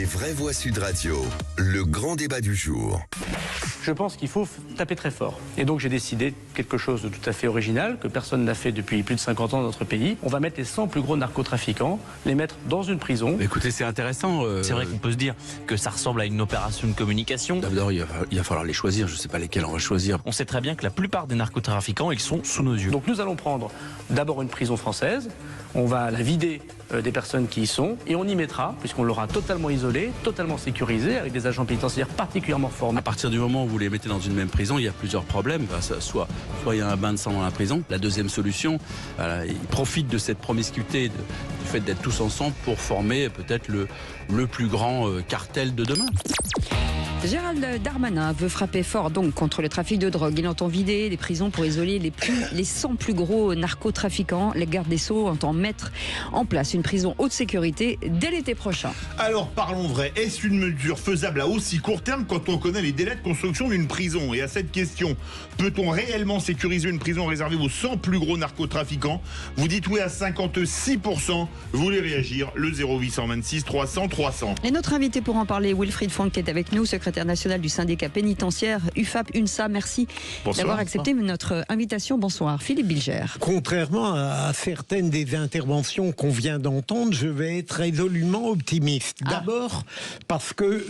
Vraies Voix Sud Radio, le grand débat du jour. Je pense qu'il faut taper très fort. Et donc j'ai décidé quelque chose de tout à fait original, que personne n'a fait depuis plus de 50 ans dans notre pays. On va mettre les 100 plus gros narcotrafiquants, les mettre dans une prison. Écoutez, c'est intéressant. C'est vrai qu'on peut se dire que ça ressemble à une opération de communication. D'abord, il va falloir les choisir. Je ne sais pas lesquels on va choisir. On sait très bien que la plupart des narcotrafiquants, ils sont sous nos yeux. Donc nous allons prendre d'abord une prison française, on va la vider des personnes qui y sont, et on y mettra, puisqu'on l'aura totalement isolée, totalement sécurisée, avec des agents pénitentiaires particulièrement formés. À partir du moment où vous les mettez dans une même prison, il y a plusieurs problèmes. Soit il y a un bain de sang dans la prison. La deuxième solution, ils profitent de cette promiscuité, du fait d'être tous ensemble pour former peut-être le plus grand cartel de demain. Gérald Darmanin veut frapper fort donc contre le trafic de drogue. Il entend vider les prisons pour isoler les 100 plus gros narcotrafiquants. Les gardes des Sceaux entend mettre en place une prison haute sécurité dès l'été prochain. Alors parlons vrai, est-ce une mesure faisable à aussi court terme quand on connaît les délais de construction d'une prison? Et à cette question, peut-on réellement sécuriser une prison réservée aux 100 plus gros narcotrafiquants? Vous dites oui à 56%, vous voulez réagir, le 0826 300 300. Et notre invité pour en parler, Wilfried Fonck, est avec nous, secrétaire national du syndicat pénitentiaire UFAP-UNSA. Merci d'avoir accepté notre invitation. Bonsoir. Philippe Bilger. Contrairement à certaines des interventions qu'on vient d'entendre, je vais être résolument optimiste. D'abord parce que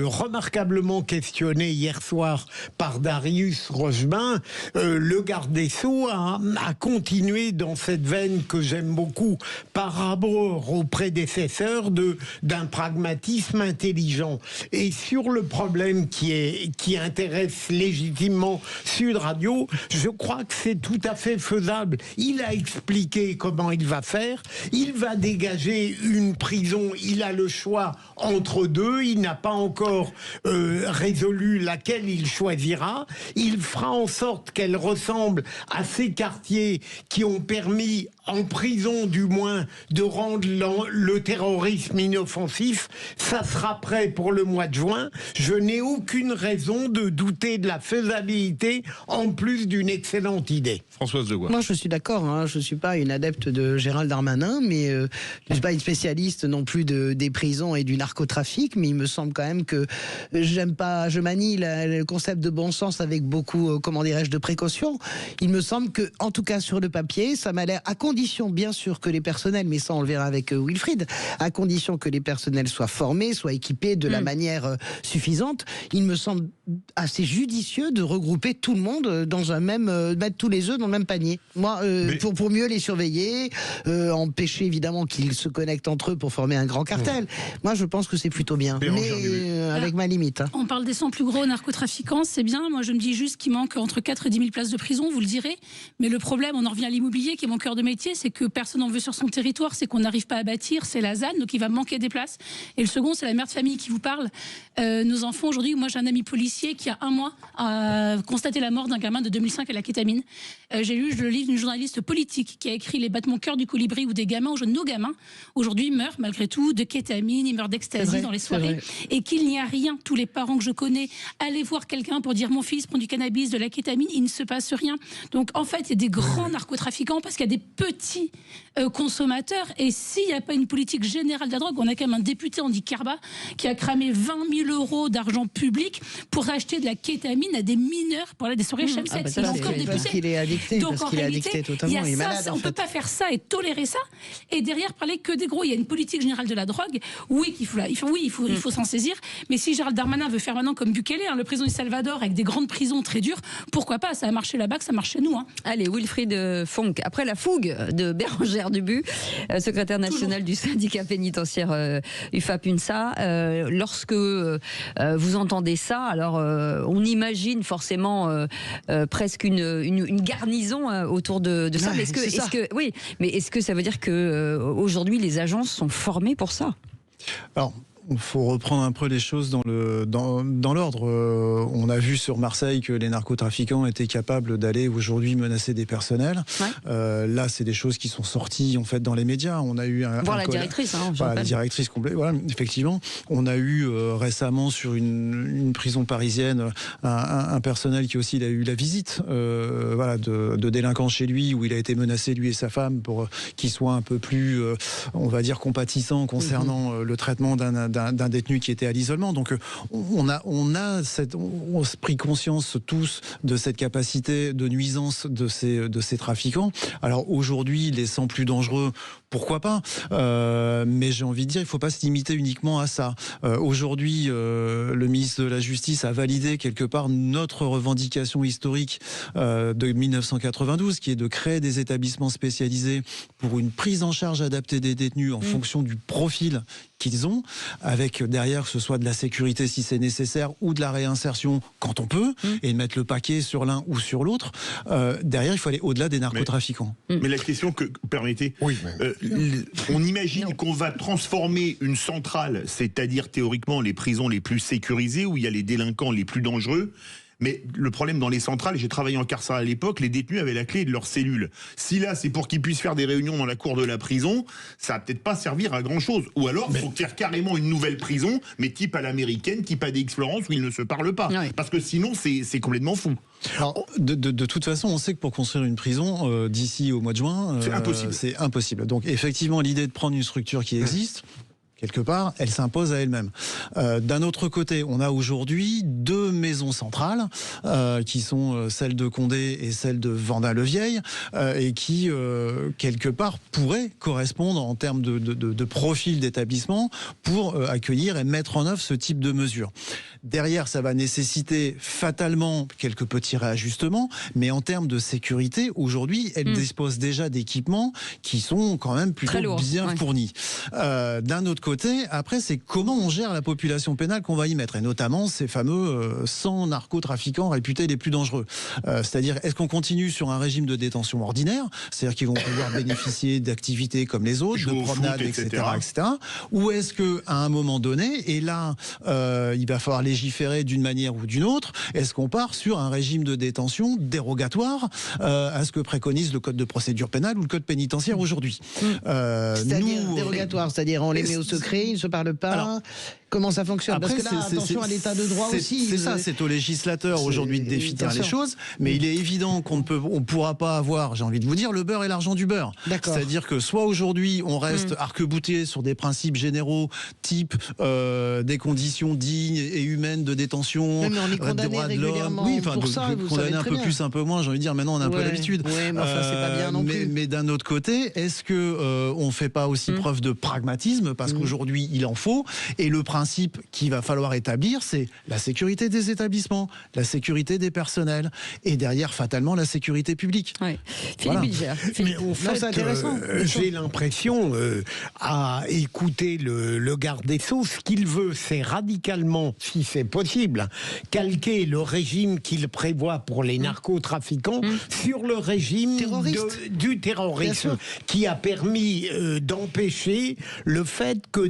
remarquablement questionné hier soir par Darius Rochebain, le garde des Sceaux a continué dans cette veine que j'aime beaucoup par rapport aux prédécesseurs d'un pragmatisme intelligent. Et sur le problème qui intéresse légitimement Sud Radio, je crois que c'est tout à fait faisable. Il a expliqué comment il va faire. Il va dégager une prison. Il a le choix entre deux. Il n'a pas encore résolu laquelle il choisira. Il fera en sorte qu'elle ressemble à ces quartiers qui ont permis, en prison du moins, de rendre le terrorisme inoffensif. Ça sera prêt pour le mois de juin. Je n'ai aucune raison de douter de la faisabilité, en plus d'une excellente idée. Françoise Legois. Moi, je suis d'accord. Je ne suis pas une adepte de Gérald Darmanin, mais je ne suis pas une spécialiste non plus des prisons et du narcotrafic, mais il me semble quand même que je manie le concept de bon sens avec beaucoup, de précaution. Il me semble que, en tout cas sur le papier, ça m'a l'air, à condition bien sûr que les personnels, mais ça on le verra avec Wilfried, à condition que les personnels soient formés, soient équipés de la manière suffisante, il me semble assez judicieux de regrouper tout le monde dans un même, mettre tous les œufs dans le même panier. Moi, pour mieux les surveiller, empêcher évidemment qu'ils se connectent entre eux pour former un grand cartel. Moi, je pense que c'est plutôt bien, mais avec ma limite. On parle des 100 plus gros narcotrafiquants, c'est bien. Moi, je me dis juste qu'il manque entre 4 et 10 000 places de prison, vous le direz. Mais le problème, on en revient à l'immobilier, qui est mon cœur de métier, c'est que personne n'en veut sur son territoire, c'est qu'on n'arrive pas à bâtir, c'est la ZAN, donc il va manquer des places. Et le second, c'est la mère de famille qui vous parle. Nos enfants, aujourd'hui, moi j'ai un ami policier qui a un mois a constaté la mort d'un gamin de 2005 à la kétamine. J'ai lu le livre d'une journaliste politique qui a écrit Les battements cœur du colibri, où des gamins, nos gamins, aujourd'hui meurent malgré tout de kétamine, ils meurent d'ecstasy dans les soirées, et qu'il n'y a rien. Tous les parents que je connais, allez voir quelqu'un pour dire mon fils prend du cannabis, de la kétamine, il ne se passe rien. Donc en fait, il y a des grands narcotrafiquants parce qu'il y a des petits consommateurs, et s'il n'y a pas une politique générale de la drogue, on a quand même un député, Andy Karba, qui a cramé 20 000 euros d'argent public pour acheter de la kétamine à des mineurs pour aller à des soirées Chemset. C'est encore député. Parce qu'il est addicté, donc en réalité, totalement, il est malade, on ne peut pas faire ça et tolérer ça, et derrière parler que des gros. Il y a une politique générale de la drogue, oui, il faut s'en saisir, mais si Gérald Darmanin veut faire maintenant comme Bukele, le président du Salvador, avec des grandes prisons très dures, pourquoi pas? Ça a marché là-bas, que ça marche chez nous. Allez, Wilfried Fonck, après la fougue de Bérangère Dubu, secrétaire national du syndicat pénitentiaire UFAP-UNSA, lorsque vous entendez ça, alors on imagine forcément presque une garnison autour de ça. Mais est-ce que ça veut dire que aujourd'hui les agences sont formées pour ça? Alors, il faut reprendre un peu les choses dans l'ordre. On a vu sur Marseille que les narcotrafiquants étaient capables d'aller aujourd'hui menacer des personnels. Ouais. Là, c'est des choses qui sont sorties en fait dans les médias. On a eu la directrice. La directrice complète. Voilà, effectivement. On a eu récemment sur une prison parisienne un personnel qui aussi a eu la visite de délinquants chez lui, où il a été menacé, lui et sa femme, pour qu'ils soient un peu plus, on va dire, compatissants concernant le traitement d'un d'un détenu qui était à l'isolement. Donc on a pris conscience tous de cette capacité de nuisance de ces trafiquants. Alors aujourd'hui, les 100 plus dangereux, pourquoi pas, mais j'ai envie de dire, il ne faut pas se limiter uniquement à ça. Aujourd'hui, le ministre de la Justice a validé quelque part notre revendication historique de 1992, qui est de créer des établissements spécialisés pour une prise en charge adaptée des détenus en fonction du profil qu'ils ont, avec derrière que ce soit de la sécurité si c'est nécessaire ou de la réinsertion quand on peut, et de mettre le paquet sur l'un ou sur l'autre. Derrière, il faut aller au-delà des narcotrafiquants. Mais la question que, permettez, on imagine qu'on va transformer une centrale, c'est-à-dire théoriquement les prisons les plus sécurisées, où il y a les délinquants les plus dangereux. Mais le problème dans les centrales, j'ai travaillé en carcéral à l'époque, les détenus avaient la clé de leur cellule. Si là, c'est pour qu'ils puissent faire des réunions dans la cour de la prison, ça va peut-être pas servir à grand-chose. Ou alors, il faut faire carrément une nouvelle prison, mais type à l'américaine, type à DX-Florence, où ils ne se parlent pas. Oui. Parce que sinon, c'est complètement fou. Alors, de toute façon, on sait que pour construire une prison, d'ici au mois de juin, c'est impossible. Donc, effectivement, l'idée de prendre une structure qui existe... quelque part, elle s'impose à elle-même. D'un autre côté, on a aujourd'hui 2 maisons centrales, qui sont celle de Condé et celle de Vendin-le-Vieil, et qui, quelque part, pourraient correspondre en termes de profil d'établissement pour accueillir et mettre en œuvre ce type de mesures. Derrière, ça va nécessiter fatalement quelques petits réajustements, mais en termes de sécurité, aujourd'hui, elle dispose déjà d'équipements qui sont quand même plutôt bien fournis. D'un autre côté, après, c'est comment on gère la population pénale qu'on va y mettre, et notamment ces fameux 100 narcotrafiquants réputés les plus dangereux. C'est-à-dire, est-ce qu'on continue sur un régime de détention ordinaire, c'est-à-dire qu'ils vont pouvoir bénéficier d'activités comme les autres, de promenades, etc., ou est-ce qu'à un moment donné, et là, il va falloir légiférer d'une manière ou d'une autre, est-ce qu'on part sur un régime de détention dérogatoire à ce que préconise le code de procédure pénale ou le code pénitentiaire aujourd'hui? C'est-à-dire dérogatoire, c'est-à-dire on les met au secret, ils ne se parlent pas. Alors, comment ça fonctionne? Parce que là, attention à l'état de droit aussi. C'est ça, c'est au législateur aujourd'hui de définir les choses, mais il est évident qu'on ne pourra pas avoir, j'ai envie de vous dire, le beurre et l'argent du beurre. C'est-à-dire que soit aujourd'hui, on reste arc-bouté sur des principes généraux, type des conditions dignes et humaines de détention, mais on est condamné régulièrement pour ça, vous savez un peu très plus, un peu moins, j'ai envie de dire, maintenant on a un peu l'habitude. Oui, mais enfin, c'est pas bien non plus. Mais d'un autre côté, est-ce que on fait pas aussi preuve de pragmatisme, parce qu'aujourd'hui, il en faut, et le principe qu'il va falloir établir, c'est la sécurité des établissements, la sécurité des personnels, et derrière, fatalement, la sécurité publique. Oui. Philippe Bilger. Mais au fait, j'ai l'impression, à écouter le garde des Sceaux, ce qu'il veut, c'est radicalement, si c'est possible, calquer le régime qu'il prévoit pour les narcotrafiquants sur le régime du terrorisme, qui a permis d'empêcher le fait que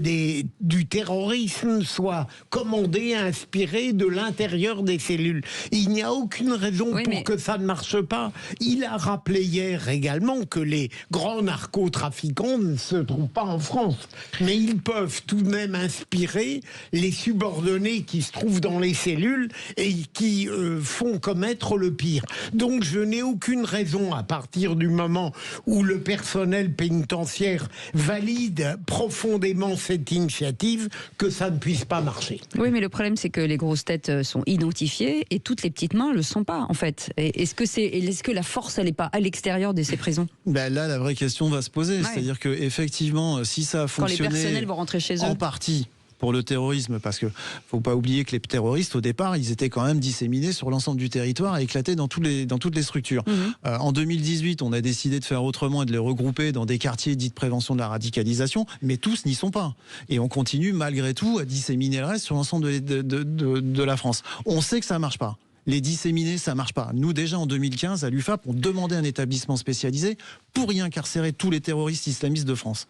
du terrorisme soit commandé, inspiré de l'intérieur des cellules. Il n'y a aucune raison pour que ça ne marche pas. Il a rappelé hier également que les grands narcotrafiquants ne se trouvent pas en France, mais ils peuvent tout de même inspirer les subordonnés qui se trouvent dans les cellules et qui font commettre le pire. Donc je n'ai aucune raison, à partir du moment où le personnel pénitentiaire valide profondément cette initiative, que ça ne puisse pas marcher. Oui, mais le problème, c'est que les grosses têtes sont identifiées et toutes les petites mains ne le sont pas, en fait. Est-ce que la force, elle n'est pas à l'extérieur de ces prisons? Là, la vraie question va se poser. C'est-à-dire qu'effectivement, si ça a fonctionné... Quand les personnels vont rentrer chez eux. En partie pour le terrorisme, parce que faut pas oublier que les terroristes, au départ, ils étaient quand même disséminés sur l'ensemble du territoire et éclatés dans toutes les structures. En 2018, on a décidé de faire autrement et de les regrouper dans des quartiers dits de prévention de la radicalisation, mais tous n'y sont pas. Et on continue malgré tout à disséminer le reste sur l'ensemble de la France. On sait que ça marche pas. Les disséminer, ça marche pas. Nous, déjà en 2015, à l'UFAP, on demandait un établissement spécialisé pour y incarcérer tous les terroristes islamistes de France.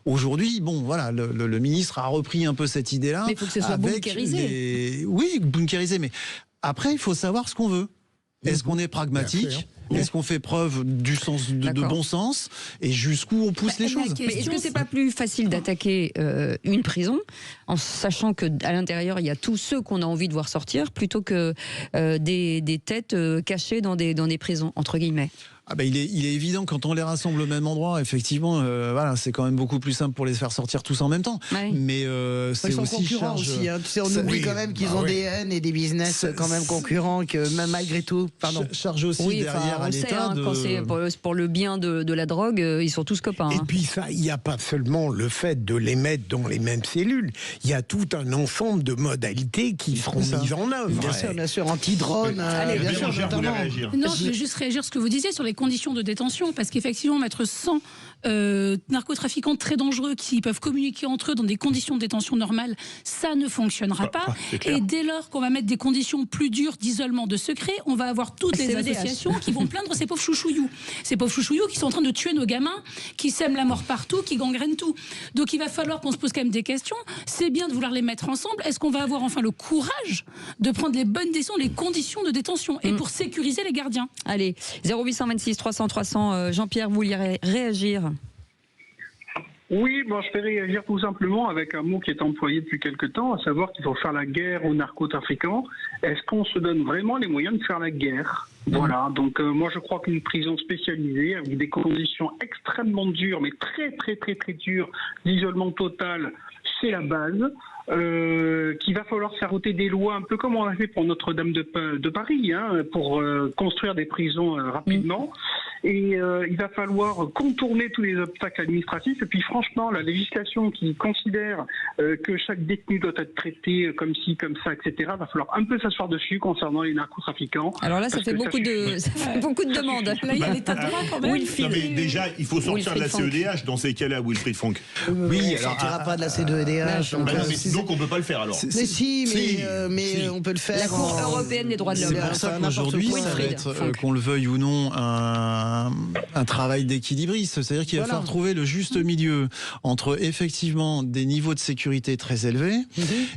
Aujourd'hui, bon, voilà, le ministre a repris un peu cette idée-là. Mais il faut que ce soit bunkérisé. Oui, bunkérisé, mais après, il faut savoir ce qu'on veut. Est-ce qu'on est pragmatique ? Est-ce qu'on fait preuve de bon sens? Et jusqu'où on pousse les choses? Mais est-ce que c'est pas plus facile d'attaquer une prison en sachant qu'à l'intérieur il y a tous ceux qu'on a envie de voir sortir, plutôt que des têtes cachées dans des prisons, entre guillemets? Il est évident, quand on les rassemble au même endroit, effectivement, voilà, c'est quand même beaucoup plus simple pour les faire sortir tous en même temps. Ouais. Mais c'est Ils sont aussi concurrents charge. aussi. Hein. Tu sais, on oublie quand même qu'ils ont des haines et des business quand même concurrents, que même malgré tout. Pardon. Charge aussi derrière on à le sait, l'État. quand c'est pour le bien de la drogue, ils sont tous copains. Et puis ça, il n'y a pas seulement le fait de les mettre dans les mêmes cellules, il y a tout un ensemble de modalités qui seront mises en œuvre. Bien sûr, anti-drone. Bien sûr, Bérangère voulait notamment. réagir. Non, je vais juste réagir sur ce que vous disiez sur les conditions de détention, parce qu'effectivement, mettre 100 narcotrafiquants très dangereux qui peuvent communiquer entre eux dans des conditions de détention normales, ça ne fonctionnera pas. Et dès lors qu'on va mettre des conditions plus dures d'isolement de secret, on va avoir toutes les associations qui vont plaindre ces pauvres chouchouillous. Ces pauvres chouchouillous qui sont en train de tuer nos gamins, qui sèment la mort partout, qui gangrènent tout. Donc il va falloir qu'on se pose quand même des questions. C'est bien de vouloir les mettre ensemble. Est-ce qu'on va avoir enfin le courage de prendre les bonnes décisions, les conditions de détention, et pour sécuriser les gardiens? Allez, 0826 300 300, Jean-Pierre, vous vouliez réagir? Oui, je vais réagir tout simplement avec un mot qui est employé depuis quelque temps, à savoir qu'il faut faire la guerre aux narcotrafiquants. Est-ce qu'on se donne vraiment les moyens de faire la guerre? Voilà, donc moi je crois qu'une prison spécialisée avec des conditions extrêmement dures, mais très très très très dures, d'isolement total, c'est la base. Qu'il va falloir faire voter des lois, un peu comme on a fait pour Notre-Dame de Paris, pour construire des prisons rapidement. Et il va falloir contourner tous les obstacles administratifs. Et puis franchement, la législation qui considère que chaque détenu doit être traité comme ci, comme ça, etc., va falloir un peu s'asseoir dessus concernant les narcotrafiquants. Alors là, ça fait beaucoup de demandes. Là, il y a l'état de droit quand même. Non, mais déjà, il faut sortir de la CEDH dans ces cas-là, Wilfried Fonck. Oui, on ne sortira pas de la CEDH. Donc on ne peut pas le faire alors. Mais si, on peut le faire. La Cour européenne des droits de l'homme. C'est pour ça qu'aujourd'hui, ça va être, qu'on le veuille ou non, un travail d'équilibriste. C'est-à-dire qu'il va falloir trouver le juste milieu entre effectivement des niveaux de sécurité très élevés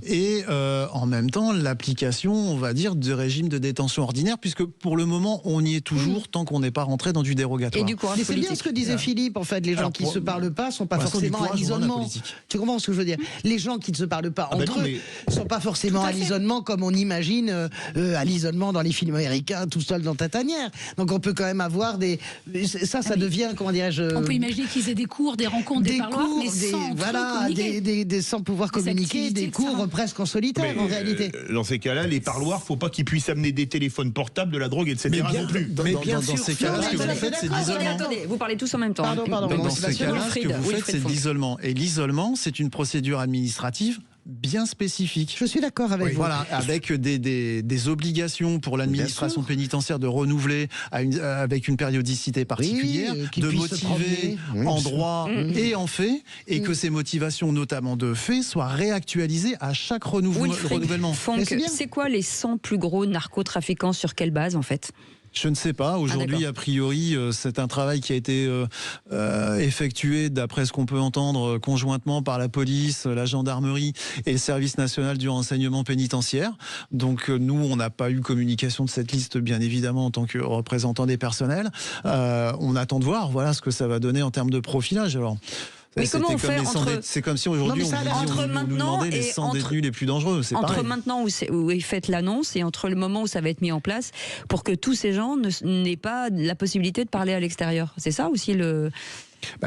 et en même temps l'application, on va dire, de régime de détention ordinaire, puisque pour le moment, on y est toujours tant qu'on n'est pas rentré dans du dérogatoire. Et du courage mais c'est bien ce que disait Philippe, en fait. Les gens qui ne se parlent pas ne sont pas forcément à l'isolement. Tu comprends ce que je veux dire? Les gens qui ne se parlent pas entre eux ne sont pas forcément à l'isolement comme on imagine à l'isolement dans les films américains, tout seul dans ta tanière. Donc on peut quand même avoir des... Ça devient, comment dirais-je... On peut imaginer qu'ils aient des cours, des rencontres, des parloirs, mais sans sans pouvoir communiquer, des cours presque en solitaire en réalité. Dans ces cas-là, les parloirs, faut pas qu'ils puissent amener des téléphones portables, de la drogue, etc. non plus. Mais bien sûr, dans ces cas-là, ce que vous faites, c'est de l'isolement. Attendez, vous parlez tous en même temps. Dans ces cas-là, ce que vous faites, c'est de l'isolement. Et l'isolement, c'est une procédure administrative bien spécifique. Je suis d'accord avec vous. Voilà, avec des obligations pour l'administration pénitentiaire de renouveler avec une périodicité particulière, de motiver en droit et en fait, et que ces motivations, notamment de fait, soient réactualisées à chaque renouvellement. C'est quoi les 100 plus gros narcotrafiquants? Sur quelle base, en fait? Je ne sais pas. Aujourd'hui, a priori, c'est un travail qui a été effectué, d'après ce qu'on peut entendre, conjointement par la police, la gendarmerie et le service national du renseignement pénitentiaire. Donc nous, on n'a pas eu communication de cette liste, bien évidemment, en tant que représentant des personnels. On attend de voir, voilà, ce que ça va donner en termes de profilage. Alors. Mais comment on fait c'est comme si aujourd'hui on nous demandait les 100 détenus les plus dangereux. Entre maintenant où vous faites l'annonce et entre le moment où ça va être mis en place, pour que tous ces gens n'aient pas la possibilité de parler à l'extérieur. C'est ça aussi le...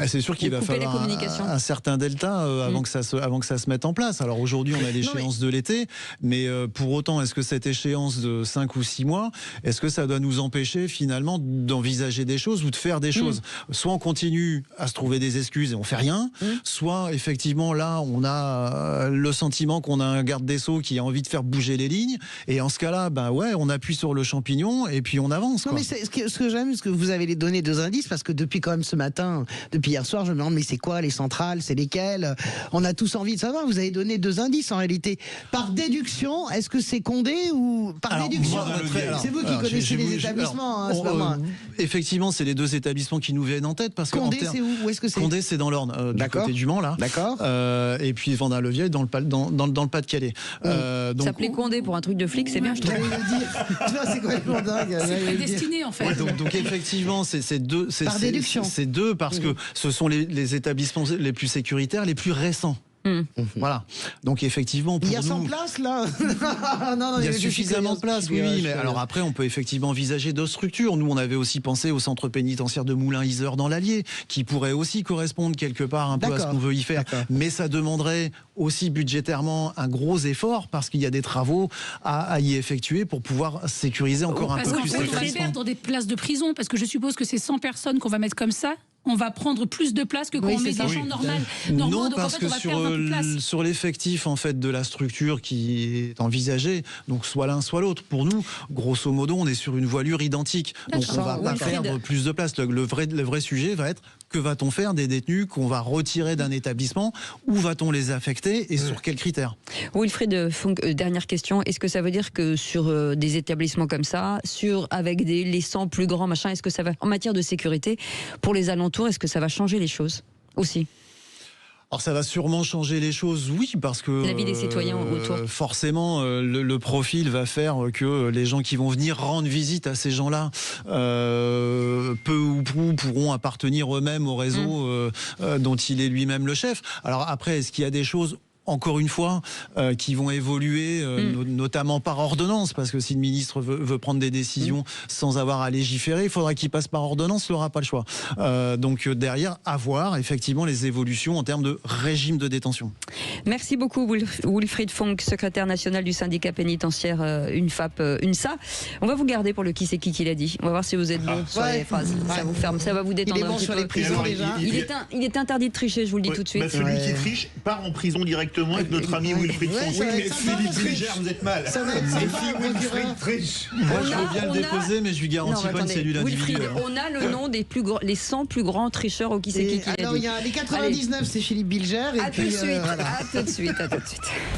c'est sûr qu'il va falloir un certain delta avant que ça se mette en place. Alors aujourd'hui, on a l'échéance de l'été, mais pour autant, est-ce que cette échéance de 5 ou 6 mois, est-ce que ça doit nous empêcher finalement d'envisager des choses ou de faire des choses? Soit on continue à se trouver des excuses et on fait rien, soit effectivement là, on a le sentiment qu'on a un garde des Sceaux qui a envie de faire bouger les lignes, et en ce cas-là, on appuie sur le champignon et puis on avance. Non, mais ce que j'aime, c'est que vous avez donné 2 indices, parce que depuis quand même ce matin, depuis hier soir, je me demande, mais c'est quoi les centrales? C'est lesquelles? On a tous envie de savoir. Vous avez donné 2 indices en réalité. Par déduction, est-ce que c'est Condé ou par déduction? C'est vous qui connaissez les établissements, c'est pas moi. Effectivement, c'est les 2 établissements qui nous viennent en tête. Parce Condé, c'est où est-ce que c'est? Condé, c'est dans l'Orne, du côté du Mans, là. D'accord. Et puis Vendin-le-Vieil, dans le Pas-de-Calais. Donc, s'appeler Condé pour un truc de flic, c'est bien, je trouve. C'est complètement dingue. C'est prédestiné, en fait. Donc effectivement, c'est 2. Par déduction. C'est 2 parce que ce sont les établissements les plus sécuritaires, les plus récents. Voilà. Donc effectivement, pour Il y a 100 nous, places là. Non, il y a je suis suffisamment de curieux, place, oui. Mais alors après, on peut effectivement envisager d'autres structures. Nous, on avait aussi pensé au centre pénitentiaire de Moulins-Isère dans l'Allier, qui pourrait aussi correspondre quelque part un peu à ce qu'on veut y faire. Mais ça demanderait aussi budgétairement un gros effort parce qu'il y a des travaux à y effectuer pour pouvoir sécuriser encore un peu plus ces places. On va perdre des places de prison parce que je suppose que ces 100 personnes qu'on va mettre comme ça, on va prendre plus de place que quand on met des gens normaux. Non, donc parce en fait, que sur l'effectif en fait de la structure qui est envisagée, donc soit l'un soit l'autre. Pour nous, grosso modo, on est sur une voilure identique. Donc on va pas perdre plus de place. Le vrai sujet va être: que va-t-on faire des détenus qu'on va retirer d'un établissement? Où va-t-on les affecter et sur quels critères? Wilfried Funk, dernière question. Est-ce que ça veut dire que sur des établissements comme ça, avec les 100 plus grands, machin, est-ce que ça va, en matière de sécurité, pour les alentours, est-ce que ça va changer les choses aussi? Alors ça va sûrement changer les choses, oui, parce que la vie des citoyens autour. Forcément, le profil va faire que les gens qui vont venir rendre visite à ces gens-là, peu ou prou, pourront appartenir eux-mêmes au réseau dont il est lui-même le chef. Alors après, est-ce qu'il y a des choses, encore une fois, qui vont évoluer, notamment par ordonnance, parce que si le ministre veut prendre des décisions sans avoir à légiférer, il faudra qu'il passe par ordonnance, il n'aura pas le choix. Donc derrière, à voir effectivement les évolutions en termes de régime de détention. Merci beaucoup Wilfried Funk, secrétaire national du syndicat pénitentiaire UNFAP UNSA. On va vous garder pour le qui c'est qui l'a dit. On va voir si vous êtes bon sur les phrases. Ça va vous détendre. Il est bon un petit sur peu. les prisons déjà. Il est interdit de tricher, je vous le dis tout de suite. Celui qui triche part en prison directement avec notre ami Wilfried Funk. Oui, mais Philippe Bilger, vous êtes mal. Ça va être Wilfried triche. Moi, je veux bien le déposer, mais je lui garantis pas une cellule individuelle. On a le nom des les 100 plus grands tricheurs au qui c'est qui l'a dit. Alors il y a les 99, c'est Philippe Bilger. À tout de suite.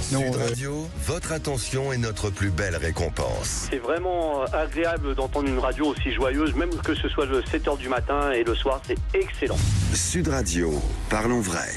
Sud Radio, votre attention est notre plus belle récompense. C'est vraiment agréable d'entendre une radio aussi joyeuse, même que ce soit le 7h du matin et le soir, c'est excellent. Sud Radio, parlons vrai.